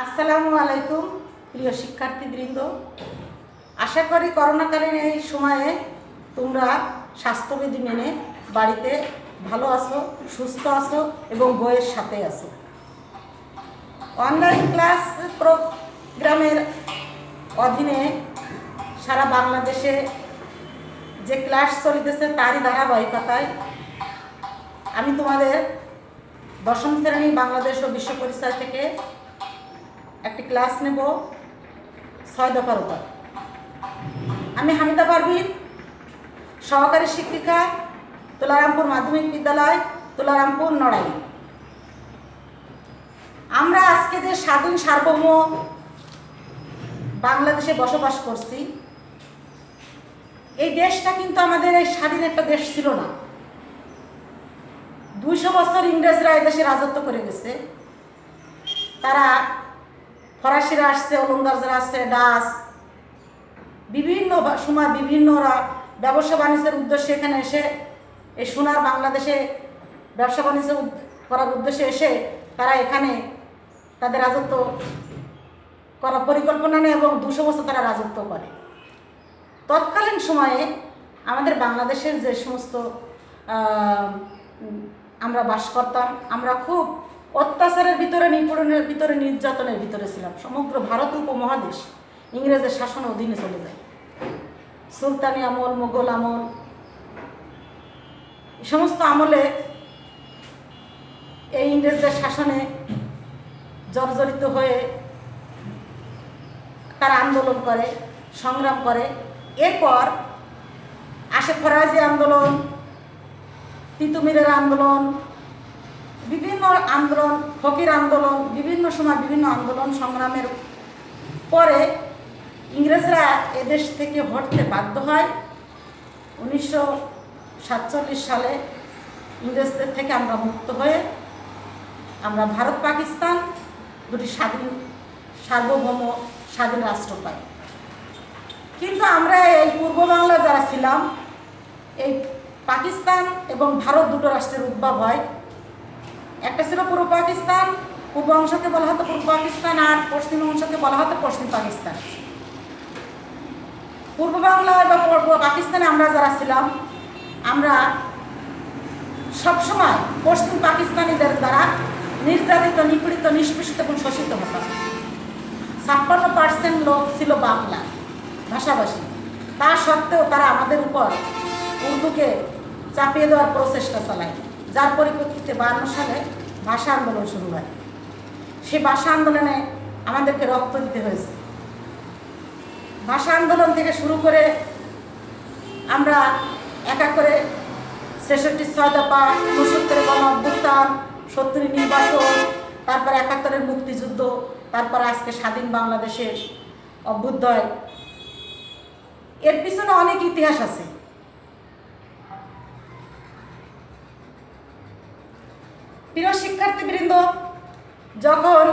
আসসালামু আলাইকুম প্রিয় শিক্ষার্থীবৃন্দ। আশা করি করোনাকালীন এই সময়ে তোমরা স্বাস্থ্যবিধি মেনে বাড়িতে ভালো আছো, সুস্থ আছো এবং বইয়ের সাথে আছো। অনলাইন ক্লাস প্রোগ্রামের অধীনে সারা বাংলাদেশে যে ক্লাস চলিতেছে তারই ধারাবাহিকতায় আমি তোমাদের দশম শ্রেণী বাংলাদেশ ও বিশ্ব পরিচয় থেকে একটি ক্লাস নেব 6 দফার উপর। আমি হামিদা পারভিন, সহকারী শিক্ষিকা, তুলারামপুর মাধ্যমিক বিদ্যালয়, তুলারামপুর, নড়াইল। আমরা আজকে যে স্বাধীন সার্বভৌম বাংলাদেশে বসবাস করছি, এই দেশটা কিন্তু আমাদের এই স্বাধীন একটা দেশ ছিল না। 200 বছর ইংরেজরা এই দেশে রাজত্ব করে গেছে। তারা ফরাসিরা আসছে, ওলন্দাজরা আসছে, ডাচ, বিভিন্ন সময় বিভিন্নরা ব্যবসা বাণিজ্যের উদ্দেশ্যে এখানে এসে এই সোনার বাংলাদেশে ব্যবসা বাণিজ্য করার উদ্দেশ্যে এসে তারা এখানে তাদের রাজত্ব করার পরিকল্পনা নেয় এবং 200 বছর তারা রাজত্ব করে। তৎকালীন সময়ে আমাদের বাংলাদেশের যে সমস্ত আমরা বাস করতাম, আমরা খুব অত্যাচারের ভিতরে, নিপীড়নের ভিতরে, নির্যাতনের ভিতরে ছিলাম। সমগ্র ভারত উপমহাদেশ ইংরেজের শাসনের অধীনে চলে যায়। সুলতানি আমল, মোগল আমল, এই সমস্ত আমলে এই ইংরেজদের শাসনে জর্জরিত হয়ে তারা আন্দোলন করে, সংগ্রাম করে। এরপর আসে ফরাজি আন্দোলন, তিতুমিরের আন্দোলন, বিভিন্ন আন্দোলন, ফকির আন্দোলন, বিভিন্ন সময় বিভিন্ন আন্দোলন সংগ্রামের পরে ইংরেজরা এদেশ থেকে হটতে বাধ্য হয়। 1947 সালে ইংরেজদের থেকে আমরা মুক্ত হয়ে আমরা ভারত পাকিস্তান দুটি স্বাধীন সার্বভৌম স্বাধীন রাষ্ট্র পাই। কিন্তু আমরা এই পূর্ব বাংলা যারা ছিলাম, এই পাকিস্তান এবং ভারত দুটো রাষ্ট্রের উদ্ভব হয়। একটা ছিল পূর্ব পাকিস্তান, পূর্ব অংশকে বলা হতো পূর্ব পাকিস্তান, আর পশ্চিম অংশকে বলা হতো পশ্চিম পাকিস্তান। পূর্ব বাংলায় বা পূর্ব পাকিস্তানে আমরা যারা ছিলাম, আমরা সবসময় পশ্চিম পাকিস্তানিদের দ্বারা নির্যাতিত, নিপীড়িত, নিষ্পেষিত এবং শোষিত হতাম। 56% লোক ছিল বাংলা ভাষাভাষী। তা সত্ত্বেও তারা আমাদের উপর উর্দুকে চাপিয়ে দেওয়ার প্রচেষ্টা চালায়, যার পরিপ্রেক্ষিতে 52 সালে ভাষা আন্দোলন শুরু হয়। সেই ভাষা আন্দোলনে আমাদেরকে রক্ত দিতে হয়েছে। ভাষা আন্দোলন থেকে শুরু করে আমরা এক এক করে 66 6 দফা, 69 গণ অভ্যুত্থান, 70 নির্বাচন, তারপর 71 মুক্তিযুদ্ধ, তারপর আজকে স্বাধীন বাংলাদেশের অভ্যুদয়। এর পিছনে অনেক ইতিহাস আছে। প্রিয় শিক্ষার্থীবৃন্দ, যখন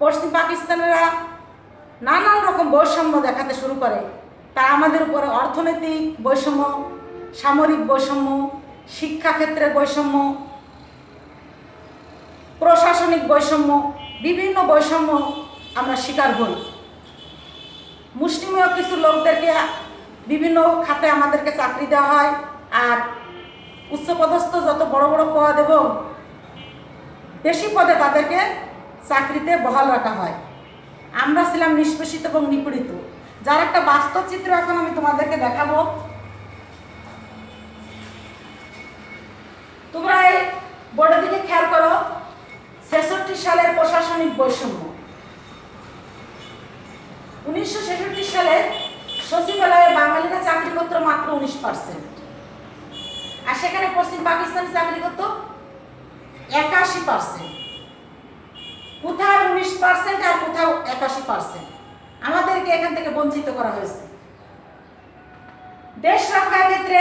পশ্চিম পাকিস্তানেরা নানান রকম বৈষম্য দেখাতে শুরু করে, তারা আমাদের উপরে অর্থনৈতিক বৈষম্য, সামরিক বৈষম্য, শিক্ষাক্ষেত্রের বৈষম্য, প্রশাসনিক বৈষম্য, বিভিন্ন বৈষম্য আমরা শিকার হই। মুসলিমীয় কিছু লোকদেরকে বিভিন্ন খাতে আমাদেরকে চাকরি দেওয়া হয়, আর উচ্চপদস্থ যত বড় বড় পদ এবং বেশি পদে তাদেরকে চাকরিতে বহাল রাখা হয়। আমরা ছিলাম নিষ্পেষিত এবং নিপীড়িত, যার একটা বাস্তব চিত্র এখন আমি তোমাদেরকে দেখাবো। তোমরা এই বোর্ডের দিকে খেয়াল করো। 66 সালের প্রশাসনিক বৈষম্য। 1966 সালে সচিবালয়ে বাঙালিরা চাকরি করত মাত্র 19%, আর সেখানে পশ্চিম পাকিস্তানে চাকরি করত 81%। কোথাও 19% আর কোথাও 81%। আমাদেরকে এখান থেকে বঞ্চিত করা হয়েছে। দেশ রক্ষার ক্ষেত্রে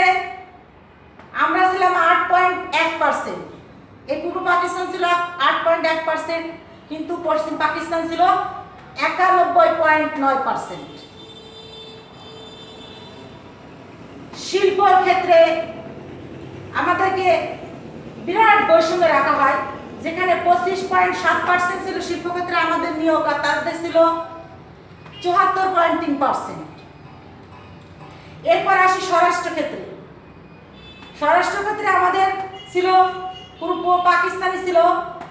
আমরা ছিলাম 8.1%। এই পূর্ব পাকিস্তান ছিল 8.1%, কিন্তু পশ্চিম পাকিস্তান ছিল 91.9%। শিল্পর ক্ষেত্রে আমাদেরকে বিরাট বৈষম্যে রাখা হয়। যেখানে 25.7% ছিল শিল্পক্ষেত্রে আমাদের নিয়োগ, আর তাদের ছিল 74.3%। এরপর আসি স্বরাষ্ট্রক্ষেত্রে। স্বরাষ্ট্রক্ষেত্রে আমাদের ছিল পূর্ব পাকিস্তানে ছিল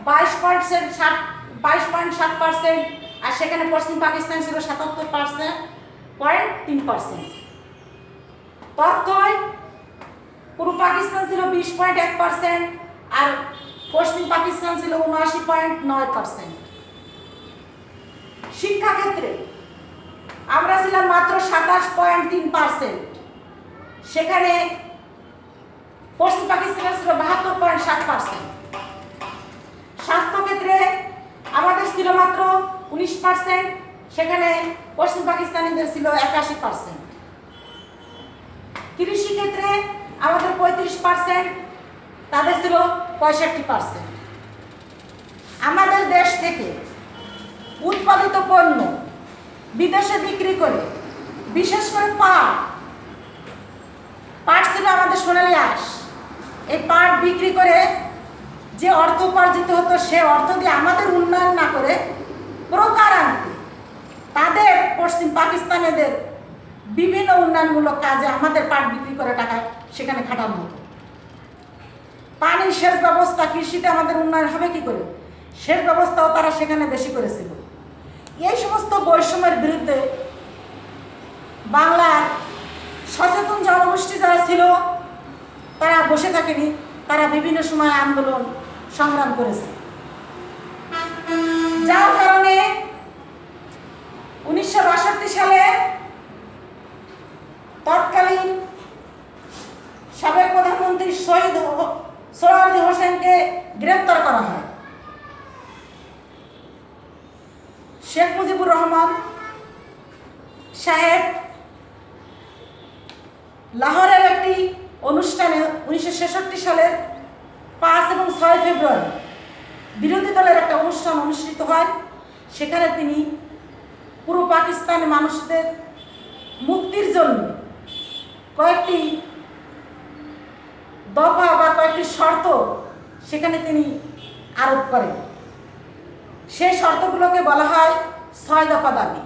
22.7%, আর সেখানে পশ্চিম পাকিস্তান ছিল 77.3%। তথ্যই পূর্ব পাকিস্তান ছিল 20.1%, আর পশ্চিম পাকিস্তান ছিল 79.9%। শিক্ষাক্ষেত্রে আমরা ছিলাম মাত্র 27.3%, সেখানে পশ্চিম পাকিস্তানে ছিল 72.7%। স্বাস্থ্যক্ষেত্রে আমাদের ছিল মাত্র 19%, সেখানে পশ্চিম পাকিস্তানিদের ছিল 81%। কৃষিক্ষেত্রে আমাদের 35%, তাদের ছিল 65%। আমাদের দেশ থেকে উৎপাদিত পণ্য বিদেশে বিক্রি করে, বিশেষ করে পাট ছিল আমাদের সোনালী আঁশ। এই পাট বিক্রি করে যে অর্থ উপার্জিত হতো, সে অর্থ দিয়ে আমাদের উন্নয়ন না করে প্রকারান্তে তাদের পশ্চিম পাকিস্তানিদের বিভিন্ন উন্নয়নমূলক কাজে আমাদের পাট বিক্রি করে টাকা সেখানে খাটানো হতো। পানি সেচ ব্যবস্থা, কৃষিতে আমাদের উন্নয়ন হবে কি করে, সেচ ব্যবস্থাও তারা সেখানে বেশি করেছিল। এই সমস্ত বৈষম্যের বিরুদ্ধে বাংলার সচেতন জনগোষ্ঠী যারা ছিল তারা বসে থাকেনি, তারা বিভিন্ন সময় আন্দোলন সংগ্রাম করেছে। যার কারণে 1962 সালে তৎকালীন সাবেক প্রধানমন্ত্রী শহীদ সোহরাওয়ার্দী হোসেনকে গ্রেপ্তার করা হয়। শেখ মুজিবুর রহমান সাহেব লাহোরের একটি অনুষ্ঠানে 1966 সালের 5 এবং 6 ফেব্রুয়ারি বিরোধী দলের একটা অনুষ্ঠান অনুষ্ঠিত হয়। সেখানে তিনি পুরো পাকিস্তানের মানুষদের মুক্তির জন্য কয়েকটি দফা বা কয়েকটি শর্ত সেখানে তিনি আরোপ করেন। সেই শর্তগুলোকে বলা হয় 6 দফা দাবি।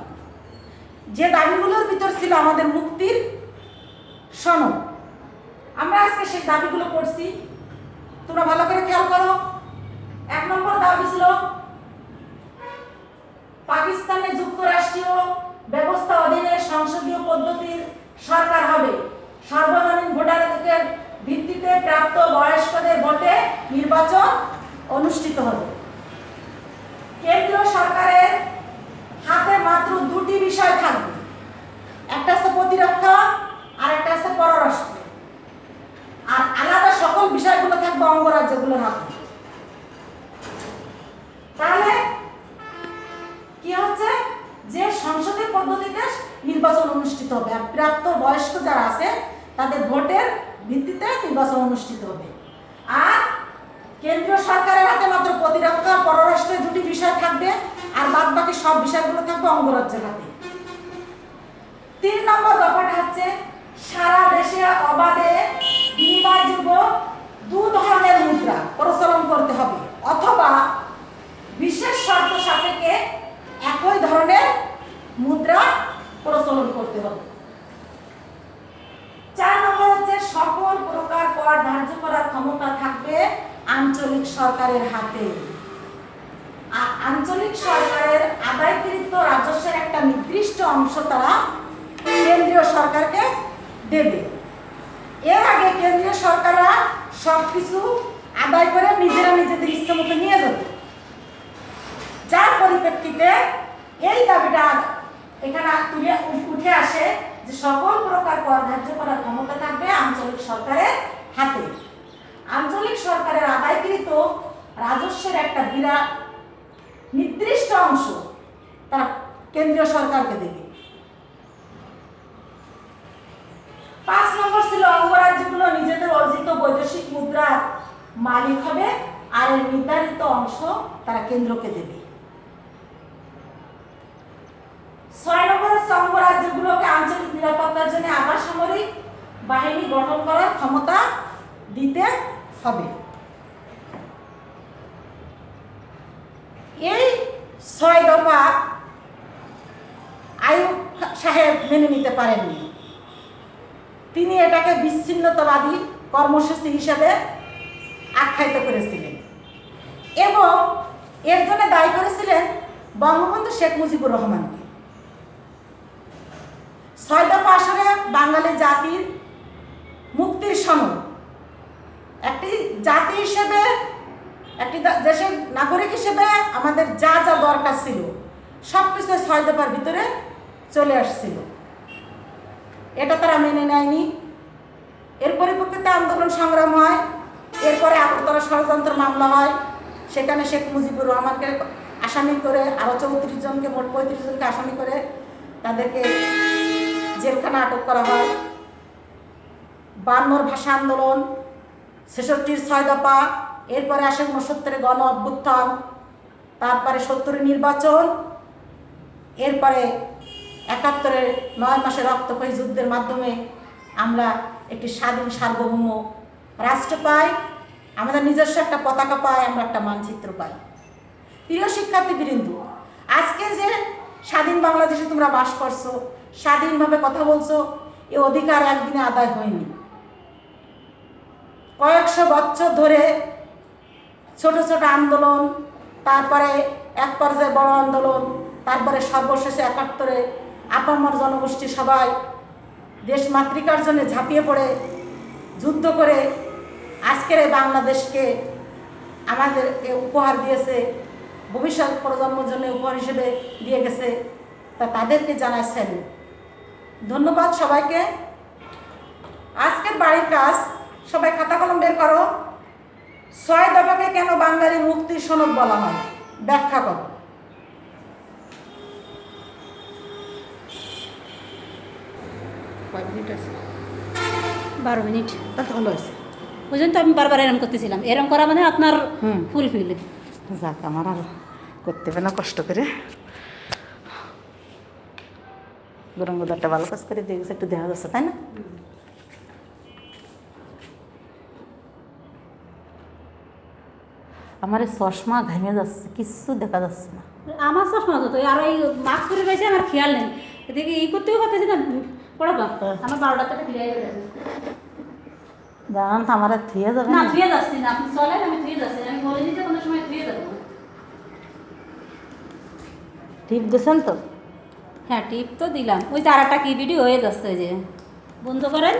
যে দাবিগুলোর ভিতর ছিল আমাদের মুক্তির সনদ। আমরা আজকে সেই দাবিগুলো পড়ছি, তোমরা ভালো করে খেয়াল করো। 1 নম্বর দাবি ছিল পাকিস্তানে যুক্তরাষ্ট্রীয় ব্যবস্থা অধীনে সংসদীয় পদ্ধতির সরকার হবে, সর্বজনীন ভোটাধিকারের ভিত্তিতে প্রাপ্ত বয়স্কদের ভোটে নির্বাচন অনুষ্ঠিত হবে। কেন্দ্রীয় সরকারের হাতে মাত্র 2টি বিষয় থাকবে, একটা হচ্ছে প্রতিরক্ষা আর একটা হচ্ছে পররাষ্ট্র, আর আলাদা সকল বিষয়গুলো থাকবে অঙ্গরাজ্যগুলোর হাতে। তাহলে কি হচ্ছে যে সংসদীয় পদ্ধতিতে নির্বাচন অনুষ্ঠিত হবে, আর প্রাপ্ত বয়স্ক যারা আছে তাদের ভোটের ভিত্তিতে নির্বাচন অনুষ্ঠিত হবে। আর কেন্দ্রীয় সরকারের হাতে মাত্র প্রতিরক্ষা পররাষ্ট্রের 2টি বিষয় থাকবে, আর বাদবাকি সব বিষয়গুলো থাকবে অঙ্গরাজ্যের হাতে। 3 নম্বর ব্যাপারটা হচ্ছে সারা দেশে অবাধে বিনিময়যোগ্য 2 ধরনের মুদ্রা প্রচলন করতে হবে, অথবা বিশেষ শর্ত সাপেক্ষে একই ধরনের মুদ্রা প্রচলন করতে হবে। 4 নম্বর হচ্ছে সকল প্রকার কর ধার্য করার ক্ষমতা থাকবে আঞ্চলিক সরকারের হাতে, আর আঞ্চলিক সরকারের আদায়কৃত রাজস্বের একটা নির্দিষ্ট অংশ তারা কেন্দ্রীয় সরকারকে দেবে। এর আগে কেন্দ্রীয় সরকাররা সবকিছু আদায় করে নিজেরা নিজেদের ইচ্ছে মতো নিয়ে যেত, যার পরিপ্রেক্ষিতে এই দাবিটা এখানে তুলে উঠে আসে যে সকল প্রকার কর ধার্য করার ক্ষমতা থাকবে আঞ্চলিক সরকারের হাতে। আঞ্চলিক সরকারের আদায়কৃত রাজস্বের একটা বিরাট নির্দিষ্ট অংশ তারা কেন্দ্রীয় সরকারকে দেবে। 5 নম্বর ছিল অঙ্গরাজ্যগুলো নিজেদের অর্জিত বৈদেশিক মুদ্রার মালিক হবে, আর এর নির্ধারিত অংশ তারা কেন্দ্রকে দেবে। 6 নম্বর অঙ্গরাজ্যগুলোকে আঞ্চলিক নিরাপত্তার জন্য আধা সামরিক বাহিনী গঠন করার ক্ষমতা দিতে হবে। এই 6 দফা আইয়ুব সাহেব মেনে নিতে পারেননি। তিনি এটাকে বিচ্ছিন্নতাবাদী কর্মসূচি হিসেবে আখ্যায়িত করেছিলেন এবং এর জন্য দায়ী করেছিলেন বঙ্গবন্ধু শেখ মুজিবুর রহমানকে। 6 দফা আসলে বাঙালি জাতির মুক্তির সনদ। একটি জাতি হিসেবে, একটি দেশের নাগরিক হিসেবে আমাদের যা যা দরকার ছিল সব কিছু 6 দফার ভিতরে চলে আসছিল। এটা তারা মেনে নেয়নি। এর পরিপ্রেক্ষিতে আন্দোলন সংগ্রাম হয়। এরপরে আগরতলা ষড়যন্ত্র মামলা হয়। সেখানে শেখ মুজিবুর রহমানকে আসামি করে আরও 34 জনকে, মোট 35 জনকে আসামি করে তাদেরকে জেলখানা আটক করা হয়। 52 ভাষা আন্দোলন, 66 6 দফা, এরপরে আসে 69 গণ অভ্যুত্থান, তারপরে 70 নির্বাচন, এরপরে 71 9 মাসের রক্তক্ষয়ী যুদ্ধের মাধ্যমে আমরা একটি স্বাধীন সার্বভৌম রাষ্ট্র পাই, আমাদের নিজস্ব একটা পতাকা পাই, আমরা একটা মানচিত্র পাই। প্রিয় শিক্ষার্থীবৃন্দ, আজকে যে স্বাধীন বাংলাদেশে তোমরা বাস করছো, স্বাধীনভাবে কথা বলছো, এ অধিকার একদিনে আদায় হয়নি। কয়েকশো বছর ধরে ছোট ছোট আন্দোলন, তারপরে এক পর্যায়ে বড় আন্দোলন, তারপরে সর্বশেষে 71-এ আপামর জনগোষ্ঠী সবাই দেশ মাতৃকার জন্য ঝাঁপিয়ে পড়ে যুদ্ধ করে আজকের এই বাংলাদেশকে আমাদেরকে উপহার দিয়েছে, ভবিষ্যৎ প্রজন্মের জন্য উপহার হিসেবে দিয়ে গেছে। তা তাদেরকে জানাচ্ছেন ধন্যবাদ সবাইকে। আজকের বাড়ির কাজ, সবাই খাতা কলম বের করো। 6 দফাকে কেন বাঙালির মুক্তির সনদ বলা হয় ব্যাখ্যা করো। কয় মিনিট আছে? 12 মিনিট। তা তো ভালো হয়েছে। ওই জন্য তো আমি বারবার এরম করতেছিলাম। এরম করা মানে আপনার ফুলফিল। যাক, আমার আর করতে হবে না কষ্ট করে। গরম গোদারটা ভালো কাজ করে দিয়ে গেছে, একটু দেখা যাচ্ছে, তাই না? আমার এই চশমা ঘামে যাচ্ছে, কিচ্ছু দেখা যাচ্ছে না। আমার চশমা তো আর ওই মাস্ক করে রয়েছে, আমার খেয়াল নেই। এদিকে ই করতেও পারতেছি না, পড়াবা আমার 12টার থেকে ফিরে গেছে। জানান তো আমার আর থুয়ে যাবে না, না। ফিরে যাচ্ছি না, আপনি চলেন, আমি ফিরে যাচ্ছি। আমি বলে দিতে কোনো সময় ফিরে যাবো। টিপ দিয়েছেন তো? হ্যাঁ, টিপ তো দিলাম। ওই চারাটা কি ভিডিও হয়ে যাচ্ছে, ওই যে বন্ধ করেন।